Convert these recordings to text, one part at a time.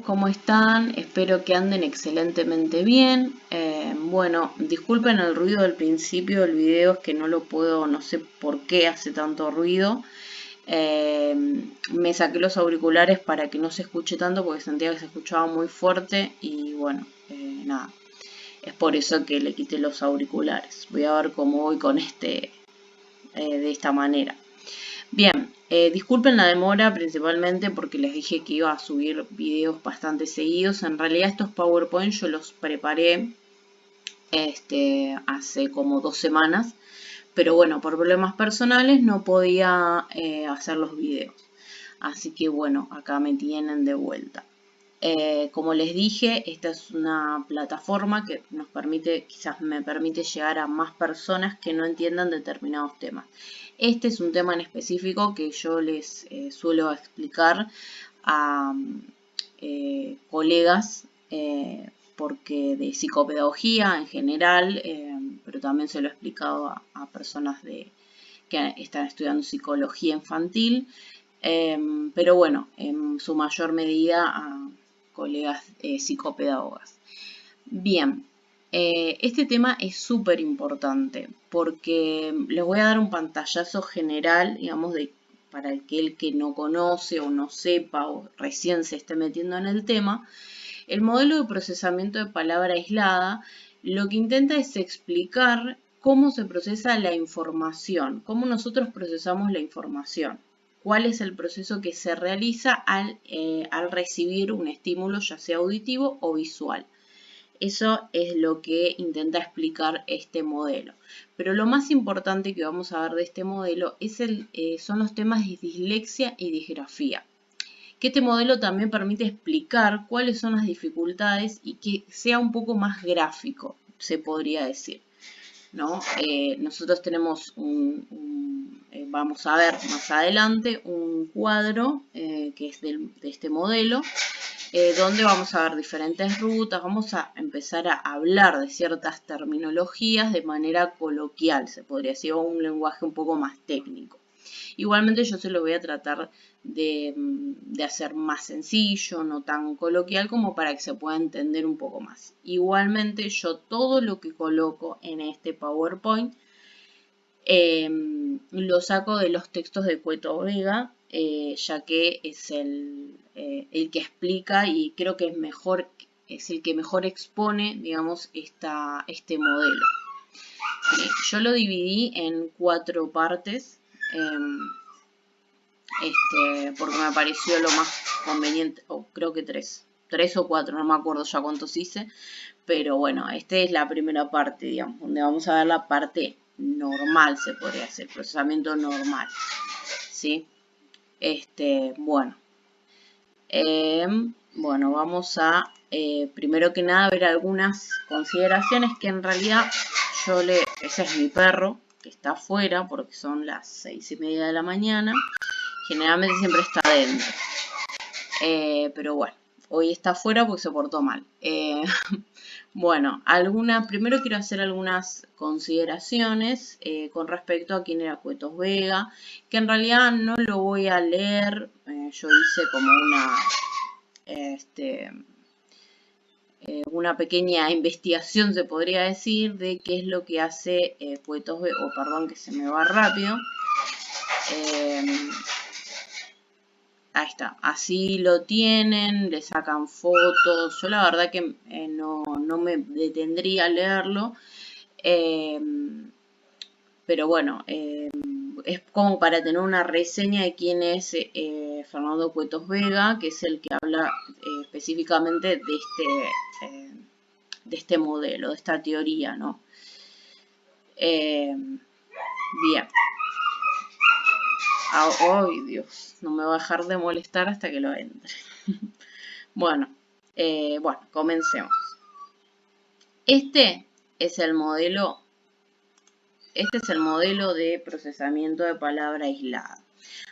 chicos, ¿cómo están? Espero que anden excelentemente bien. Bueno, disculpen el ruido del principio del video, es que no lo puedo, no sé por qué hace tanto ruido. Me saqué los auriculares para que no se escuche tanto porque sentía que se escuchaba muy fuerte y bueno, nada, es por eso que le quité los auriculares. Voy a ver cómo voy con de esta manera. Bien, disculpen la demora principalmente porque les dije que iba a subir videos bastante seguidos. En realidad estos PowerPoint yo los preparé hace como 2 semanas, pero bueno, por problemas personales no podía hacer los videos. Así que bueno, acá me tienen de vuelta. Como les dije, esta es una plataforma que nos permite, quizás me permite llegar a más personas que no entiendan determinados temas. Este es un tema en específico que yo les suelo explicar a colegas, porque de psicopedagogía en general, pero también se lo he explicado a personas que están estudiando psicología infantil, pero bueno, en su mayor medida a colegas psicopedagogas. Bien, este tema es súper importante porque les voy a dar un pantallazo general, digamos, para aquel que no conoce o no sepa o recién se esté metiendo en el tema. El modelo de procesamiento de palabra aislada lo que intenta es explicar cómo se procesa la información, cómo nosotros procesamos la información. ¿Cuál es el proceso que se realiza al recibir un estímulo, ya sea auditivo o visual? Eso es lo que intenta explicar este modelo. Pero lo más importante que vamos a ver de este modelo son los temas de dislexia y disgrafía. Que este modelo también permite explicar cuáles son las dificultades y que sea un poco más gráfico, se podría decir, ¿no? Nosotros tenemos vamos a ver más adelante un cuadro que es de este modelo, donde vamos a ver diferentes rutas, vamos a empezar a hablar de ciertas terminologías de manera coloquial, se podría decir, o un lenguaje un poco más técnico. Igualmente yo se lo voy a tratar de hacer más sencillo, no tan coloquial, como para que se pueda entender un poco más. Igualmente yo todo lo que coloco en este PowerPoint lo saco de los textos de Cueto Vega, ya que es el que explica y creo que es el que mejor expone, digamos, este modelo. Yo lo dividí en 4 partes, porque me pareció lo más conveniente, o creo que 3 o 4, no me acuerdo ya cuántos hice, pero bueno, esta es la primera parte, digamos, donde vamos a ver la parte normal, se podría hacer, procesamiento normal, ¿sí? Bueno, bueno, vamos a, primero que nada, ver algunas consideraciones que en realidad ese es mi perro, que está afuera, porque son las 6:30 de la mañana, generalmente siempre está adentro, pero bueno, hoy está afuera porque se portó mal. Bueno, primero quiero hacer algunas consideraciones con respecto a quién era Cuetos Vega, que en realidad no lo voy a leer, yo hice como una pequeña investigación, se podría decir, de qué es lo que hace Cuetos Vega, perdón que se me va rápido. Ahí está, así lo tienen, le sacan fotos. Yo la verdad que no me detendría a leerlo, pero bueno, es como para tener una reseña de quién es Fernando Cuetos Vega, que es el que habla específicamente de este modelo, de esta teoría, ¿no? Bien. ¡Ay, Dios! No me va a dejar de molestar hasta que lo entre. Bueno, comencemos. Este es el modelo de procesamiento de palabra aislada.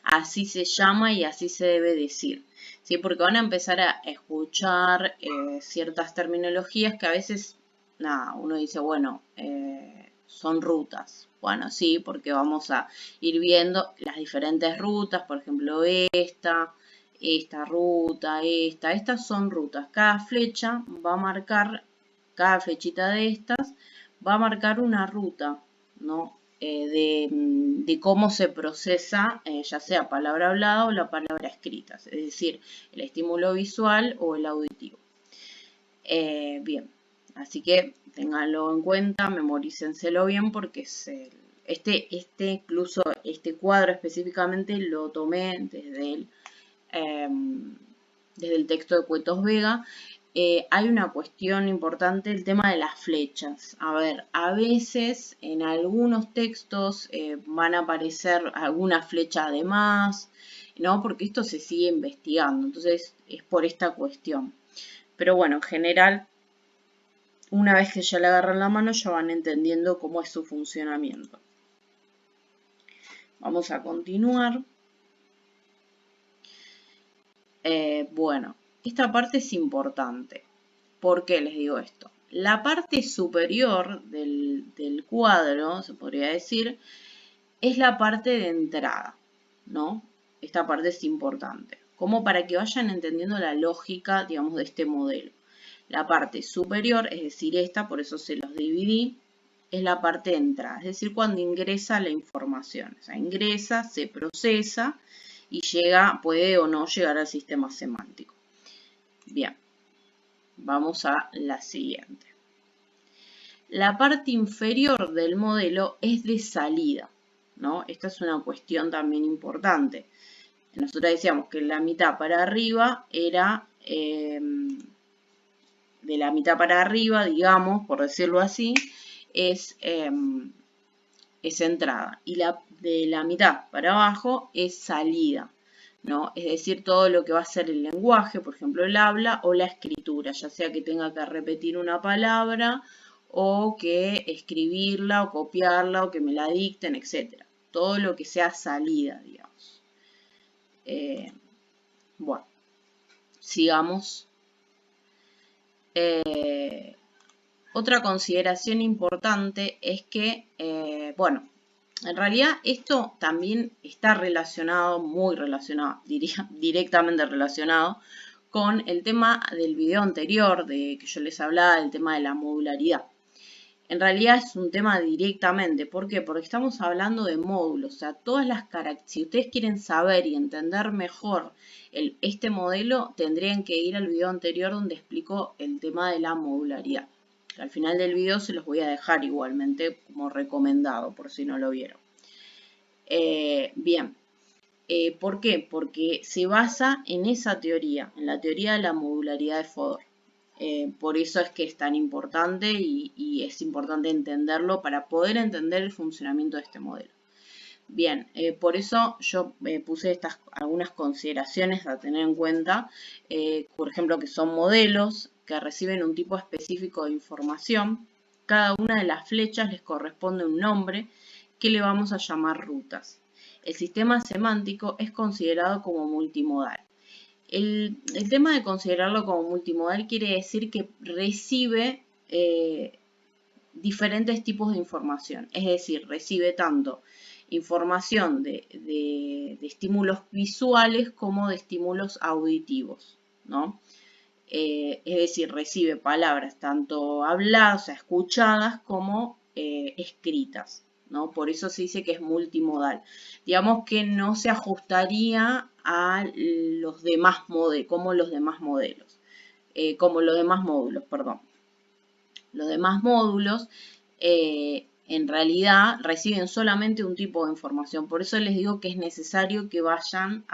Así se llama y así se debe decir, ¿sí? Porque van a empezar a escuchar ciertas terminologías que a veces, nada, uno dice, bueno, son rutas. Bueno, sí, porque vamos a ir viendo las diferentes rutas, por ejemplo, esta, esta ruta, estas son rutas. Cada flecha va a marcar, cada flechita de estas va a marcar una ruta, ¿no? De cómo se procesa, ya sea palabra hablada o la palabra escrita, es decir, el estímulo visual o el auditivo. Bien, así que ténganlo en cuenta, memorícenselo bien porque es incluso este cuadro específicamente lo tomé desde el texto de Cuetos Vega. Hay una cuestión importante, el tema de las flechas. A ver, a veces en algunos textos van a aparecer alguna flecha de más, ¿no? Porque esto se sigue investigando, entonces es por esta cuestión. Pero bueno, en general, una vez que ya le agarran la mano, ya van entendiendo cómo es su funcionamiento. Vamos a continuar. Bueno, esta parte es importante. ¿Por qué les digo esto? La parte superior del cuadro, se podría decir, es la parte de entrada, ¿no? Esta parte es importante, como para que vayan entendiendo la lógica, digamos, de este modelo. La parte superior, es decir, esta, por eso se los dividí, es la parte de entrada, es decir, cuando ingresa la información. O sea, ingresa, se procesa y llega, puede o no llegar al sistema semántico. Bien, vamos a la siguiente. La parte inferior del modelo es de salida, ¿no? Esta es una cuestión también importante. Nosotros decíamos que la mitad para arriba era, de la mitad para arriba, digamos, por decirlo así, es entrada. Y de la mitad para abajo es salida, ¿no? Es decir, todo lo que va a ser el lenguaje, por ejemplo, el habla o la escritura, ya sea que tenga que repetir una palabra o que escribirla o copiarla o que me la dicten, etc. Todo lo que sea salida, digamos. Bueno, sigamos. Otra consideración importante es que, bueno, en realidad esto también está relacionado, muy relacionado, diría directamente relacionado con el tema del video anterior de que yo les hablaba, del tema de la modularidad. En realidad es un tema directamente, ¿por qué? Porque estamos hablando de módulos, o sea, todas las características, si ustedes quieren saber y entender mejor este modelo, tendrían que ir al video anterior donde explico el tema de la modularidad. Al final del video se los voy a dejar igualmente como recomendado, por si no lo vieron. Bien, ¿por qué? Porque se basa en esa teoría, en la teoría de la modularidad de Fodor. Por eso es que es tan importante y es importante entenderlo para poder entender el funcionamiento de este modelo. Bien, por eso yo puse algunas consideraciones a tener en cuenta, por ejemplo, que son modelos que reciben un tipo específico de información. Cada una de las flechas les corresponde un nombre que le vamos a llamar rutas. El sistema semántico es considerado como multimodal. El tema de considerarlo como multimodal quiere decir que recibe diferentes tipos de información. Es decir, recibe tanto información de estímulos visuales como de estímulos auditivos, ¿no? Es decir, recibe palabras tanto habladas, o sea, escuchadas, como escritas, ¿no? Por eso se dice que es multimodal. Digamos que no se ajustaría a los demás modelos, como los demás módulos, perdón. Los demás módulos en realidad reciben solamente un tipo de información. Por eso les digo que es necesario que vayan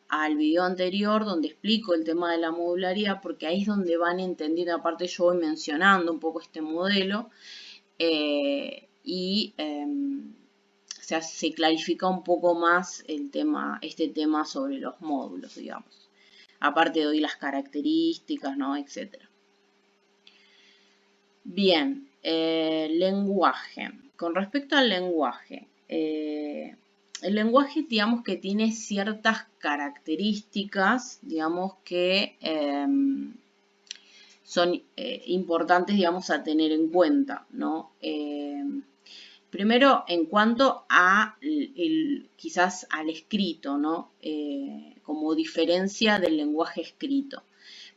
al video anterior donde explico el tema de la modularidad, porque ahí es donde van entendiendo. Aparte yo voy mencionando un poco este modelo o sea, se clarifica un poco más este tema sobre los módulos, digamos. Aparte doy las características, ¿no? Etcétera. Bien, lenguaje. Con respecto al lenguaje, el lenguaje, digamos que tiene ciertas características, digamos que son importantes, digamos, a tener en cuenta, ¿no? Primero, en cuanto a quizás al escrito, ¿no? como diferencia del lenguaje escrito.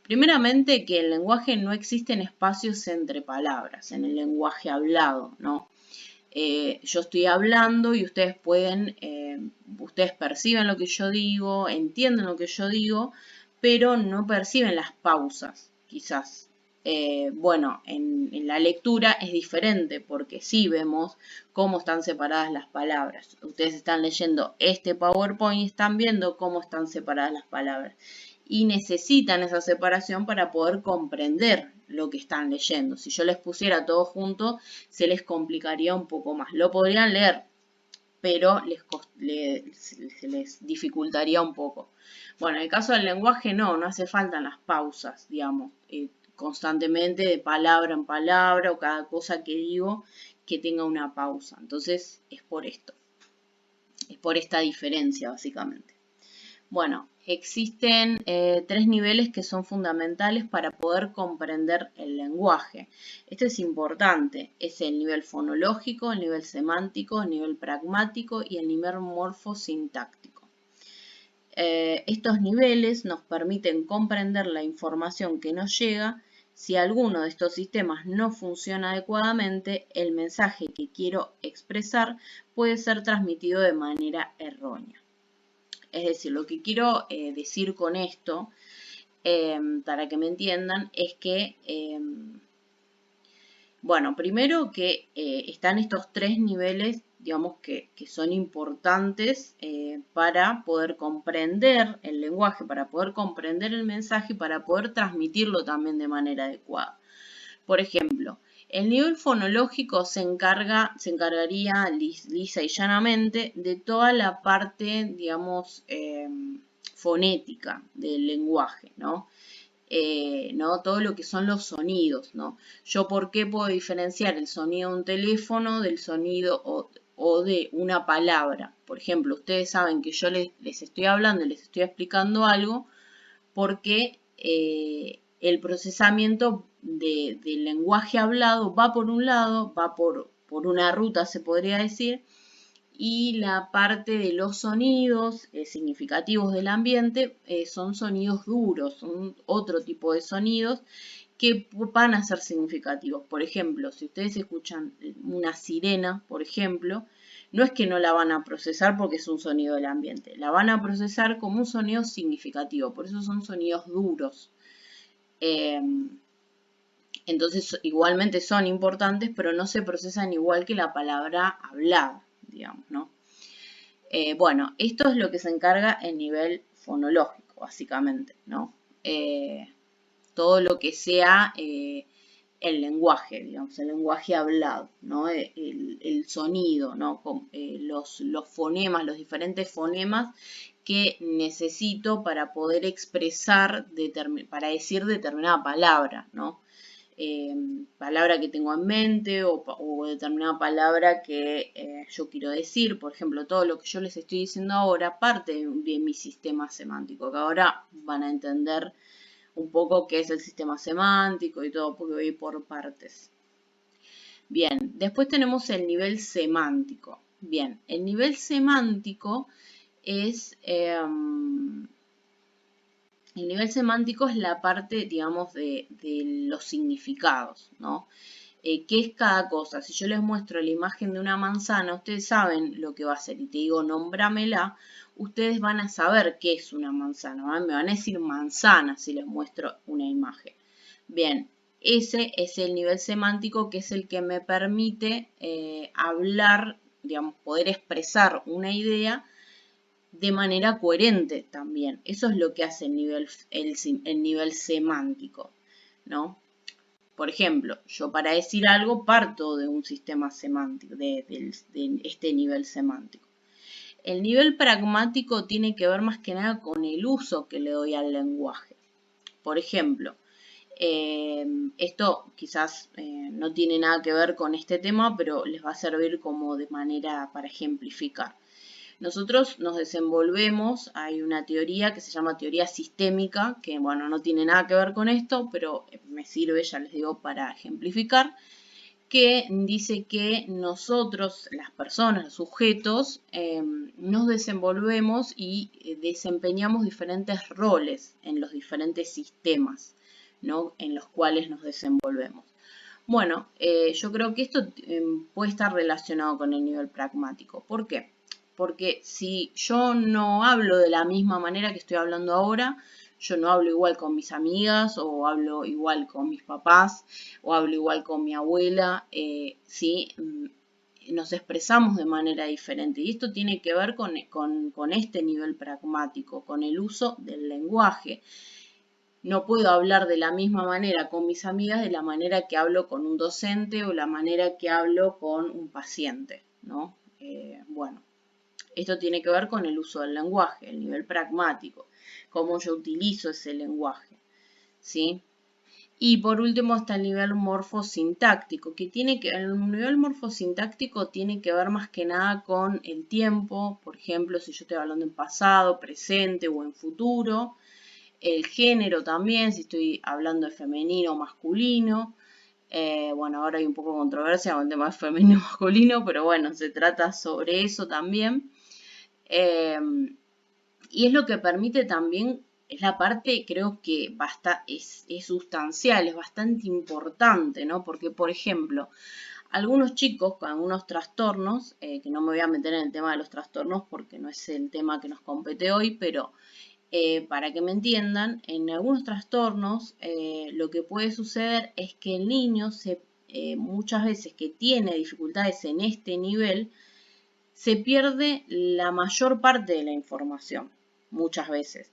Primeramente, que el lenguaje no existen espacios entre palabras, en el lenguaje hablado, ¿no? Yo estoy hablando y ustedes ustedes perciben lo que yo digo, entienden lo que yo digo, pero no perciben las pausas, quizás. Bueno, en la lectura es diferente porque sí vemos cómo están separadas las palabras. Ustedes están leyendo este PowerPoint y están viendo cómo están separadas las palabras. Y necesitan esa separación para poder comprender lo que están leyendo. Si yo les pusiera todo junto, se les complicaría un poco más. Lo podrían leer, pero se les dificultaría un poco. Bueno, en el caso del lenguaje no hace falta las pausas, digamos, constantemente de palabra en palabra o cada cosa que digo que tenga una pausa. Entonces es por esto, es por esta diferencia básicamente. Bueno, existen 3 niveles que son fundamentales para poder comprender el lenguaje. Esto es importante, es el nivel fonológico, el nivel semántico, el nivel pragmático y el nivel morfosintáctico. Estos niveles nos permiten comprender la información que nos llega. Si alguno de estos sistemas no funciona adecuadamente, el mensaje que quiero expresar puede ser transmitido de manera errónea. Es decir, lo que quiero decir con esto, para que me entiendan, es que, bueno, primero que están estos 3 niveles, digamos, que son importantes para poder comprender el lenguaje, para poder comprender el mensaje y para poder transmitirlo también de manera adecuada. Por ejemplo, el nivel fonológico se encargaría lisa y llanamente de toda la parte, digamos, fonética del lenguaje, ¿no? Todo lo que son los sonidos, ¿no? Yo, ¿por qué puedo diferenciar el sonido de un teléfono del sonido o de una palabra? Por ejemplo, ustedes saben que yo les estoy hablando, les estoy explicando algo porque el procesamiento del lenguaje hablado va por un lado, va por una ruta, se podría decir, y la parte de los sonidos significativos del ambiente son sonidos duros, son otro tipo de sonidos que van a ser significativos. Por ejemplo, si ustedes escuchan una sirena, por ejemplo, no es que no la van a procesar porque es un sonido del ambiente, la van a procesar como un sonido significativo, por eso son sonidos duros. Entonces, igualmente son importantes, pero no se procesan igual que la palabra hablada, digamos, ¿no? Bueno, esto es lo que se encarga el nivel fonológico, básicamente, ¿no? Todo lo que sea el lenguaje, digamos, el lenguaje hablado, ¿no? El sonido, ¿no? Los fonemas, los diferentes fonemas que necesito para poder expresar, para decir determinada palabra, ¿no? Palabra que tengo en mente o determinada palabra que yo quiero decir. Por ejemplo, todo lo que yo les estoy diciendo ahora parte de mi sistema semántico, que ahora van a entender un poco qué es el sistema semántico y todo, porque voy por partes. Bien, después tenemos el nivel semántico. Bien, el nivel semántico es... el nivel semántico es la parte, digamos, de los significados, ¿no? ¿Qué es cada cosa? Si yo les muestro la imagen de una manzana, ustedes saben lo que va a ser y te digo, nómbramela, ustedes van a saber qué es una manzana, ¿vale? Me van a decir manzana si les muestro una imagen. Bien, ese es el nivel semántico que es el que me permite hablar, digamos, poder expresar una idea de manera coherente también. Eso es lo que hace el nivel semántico, ¿no? Por ejemplo, yo para decir algo parto de un sistema semántico, de este nivel semántico. El nivel pragmático tiene que ver más que nada con el uso que le doy al lenguaje. Por ejemplo, esto quizás no tiene nada que ver con este tema, pero les va a servir como de manera para ejemplificar. Nosotros nos desenvolvemos, hay una teoría que se llama teoría sistémica, que bueno, no tiene nada que ver con esto, pero me sirve, ya les digo, para ejemplificar, que dice que nosotros, las personas, los sujetos, nos desenvolvemos y desempeñamos diferentes roles en los diferentes sistemas, ¿no?, en los cuales nos desenvolvemos. Bueno, yo creo que esto puede estar relacionado con el nivel pragmático. ¿Por qué? Porque si yo no hablo de la misma manera que estoy hablando ahora, yo no hablo igual con mis amigas, o hablo igual con mis papás, o hablo igual con mi abuela, ¿sí? Nos expresamos de manera diferente. Y esto tiene que ver con este nivel pragmático, con el uso del lenguaje. No puedo hablar de la misma manera con mis amigas de la manera que hablo con un docente o la manera que hablo con un paciente, ¿no? Bueno, esto tiene que ver con el uso del lenguaje, el nivel pragmático, cómo yo utilizo ese lenguaje, ¿sí? Y por último está el nivel morfosintáctico, que el nivel morfosintáctico tiene que ver más que nada con el tiempo. Por ejemplo, si yo estoy hablando en pasado, presente o en futuro. El género también, si estoy hablando de femenino o masculino. Bueno, ahora hay un poco de controversia con el tema de femenino o masculino, pero bueno, se trata sobre eso también. Y es lo que permite también, es la parte, creo que es sustancial, es bastante importante, ¿no? Porque, por ejemplo, algunos chicos con algunos trastornos, que no me voy a meter en el tema de los trastornos porque no es el tema que nos compete hoy, pero para que me entiendan, en algunos trastornos lo que puede suceder es que el niño muchas veces que tiene dificultades en este nivel, se pierde la mayor parte de la información, muchas veces.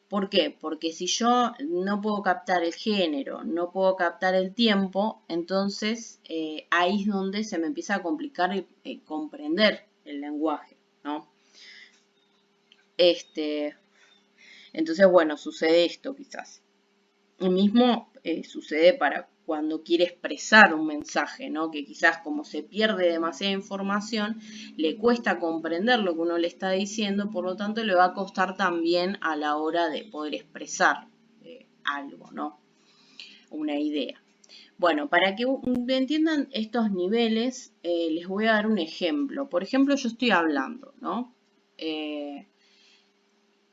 ¿Por qué? Porque si yo no puedo captar el género, no puedo captar el tiempo, entonces ahí es donde se me empieza a complicar comprender el lenguaje, ¿no? Entonces, bueno, sucede esto quizás. Lo mismo sucede para cuando quiere expresar un mensaje, ¿no? Que quizás como se pierde demasiada información, le cuesta comprender lo que uno le está diciendo, por lo tanto le va a costar también a la hora de poder expresar algo, ¿no? Una idea. Bueno, para que entiendan estos niveles, les voy a dar un ejemplo. Por ejemplo, yo estoy hablando, ¿no?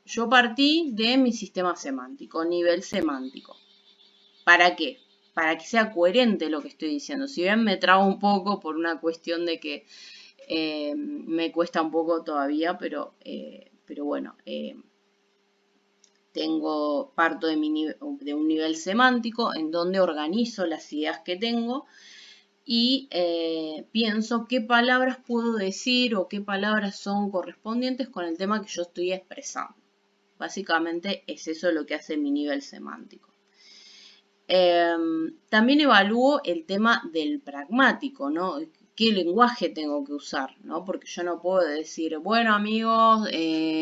Yo partí de mi sistema semántico, nivel semántico. ¿Para qué? Para que sea coherente lo que estoy diciendo. Si bien me trabo un poco por una cuestión de que me cuesta un poco todavía, pero bueno, parto de un nivel semántico en donde organizo las ideas que tengo y pienso qué palabras puedo decir o qué palabras son correspondientes con el tema que yo estoy expresando. Básicamente es eso lo que hace mi nivel semántico. También evalúo el tema del pragmático, ¿no? ¿Qué lenguaje tengo que usar, ¿no? Porque yo no puedo decir, bueno amigos,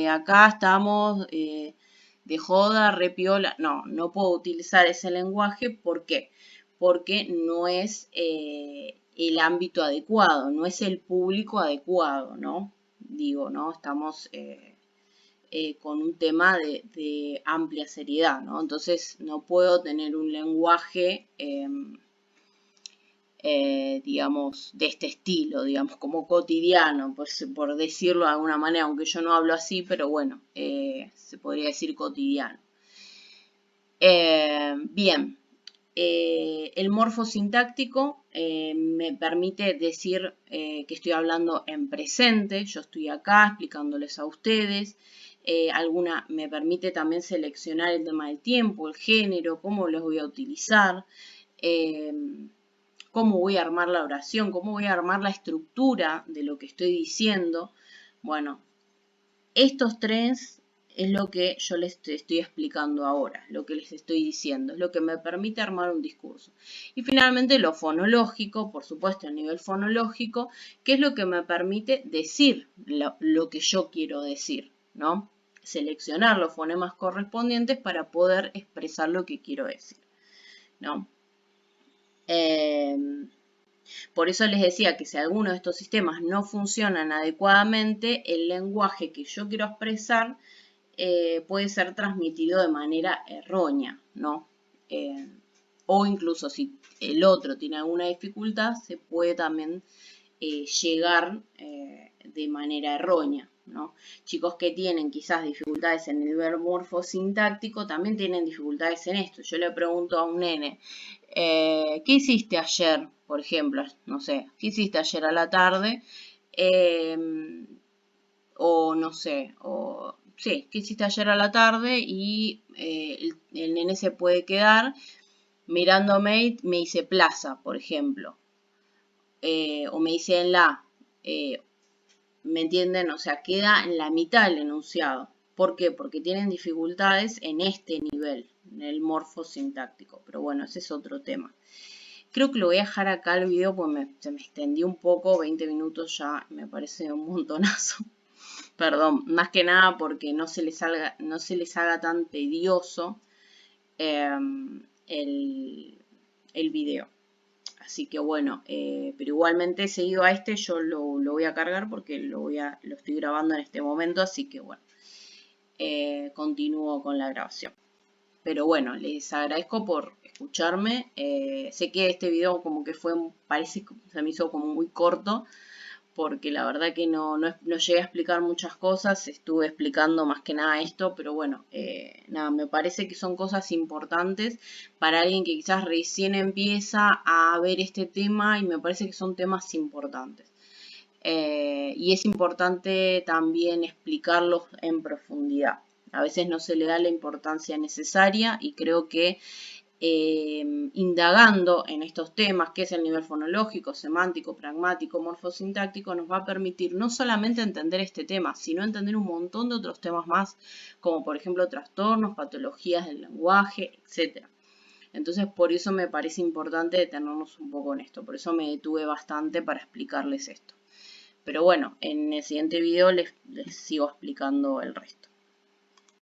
acá estamos de joda, repiola. No, no puedo utilizar ese lenguaje. ¿Por qué? Porque no es el ámbito adecuado, no es el público adecuado, ¿no? Digo, ¿no? Estamos con un tema de amplia seriedad, ¿no? Entonces no puedo tener un lenguaje, digamos, de este estilo, digamos, como cotidiano, por decirlo de alguna manera, aunque yo no hablo así, pero bueno, se podría decir cotidiano. Bien, el morfosintáctico me permite decir que estoy hablando en presente, yo estoy acá explicándoles a ustedes. Me permite también seleccionar el tema del tiempo, el género, cómo los voy a utilizar, cómo voy a armar la oración, cómo voy a armar la estructura de lo que estoy diciendo. Bueno, estos tres es lo que yo les estoy explicando ahora, lo que les estoy diciendo, es lo que me permite armar un discurso. Y finalmente lo fonológico, por supuesto a nivel fonológico, que es lo que me permite decir lo que yo quiero decir, ¿no? Seleccionar los fonemas correspondientes para poder expresar lo que quiero decir, ¿no? Por eso les decía que si alguno de estos sistemas no funcionan adecuadamente, el lenguaje que yo quiero expresar puede ser transmitido de manera errónea, ¿no? o incluso si el otro tiene alguna dificultad, se puede también llegar de manera errónea, ¿no? Chicos que tienen quizás dificultades en el verbo morfosintáctico también tienen dificultades en esto. Yo le pregunto a un nene, ¿qué hiciste ayer? Por ejemplo, no sé, ¿qué hiciste ayer a la tarde? O no sé, o sí, ¿qué hiciste ayer a la tarde? Y el nene se puede quedar mirándome y me dice plaza, por ejemplo. O me dice en la, ¿me entienden? O sea, queda en la mitad el enunciado. ¿Por qué? Porque tienen dificultades en este nivel, en el morfosintáctico. Pero bueno, ese es otro tema. Creo que lo voy a dejar acá el video porque se me extendió un poco, 20 minutos ya me parece un montonazo. Perdón, más que nada porque no se les haga tan tedioso el video. Así que bueno, pero igualmente seguido a este yo lo voy a cargar porque lo estoy grabando en este momento, así que bueno, continúo con la grabación. Pero bueno, les agradezco por escucharme. Sé que este video como que parece que se me hizo como muy corto, porque la verdad que no llegué a explicar muchas cosas, estuve explicando más que nada esto, pero bueno, nada, me parece que son cosas importantes para alguien que quizás recién empieza a ver este tema y me parece que son temas importantes. Y es importante también explicarlos en profundidad. A veces no se le da la importancia necesaria y creo que indagando en estos temas, que es el nivel fonológico, semántico, pragmático, morfosintáctico, nos va a permitir no solamente entender este tema, sino entender un montón de otros temas más, como por ejemplo trastornos, patologías del lenguaje, etc. Entonces, por eso me parece importante detenernos un poco en esto, por eso me detuve bastante para explicarles esto. Pero bueno, en el siguiente video les sigo explicando el resto.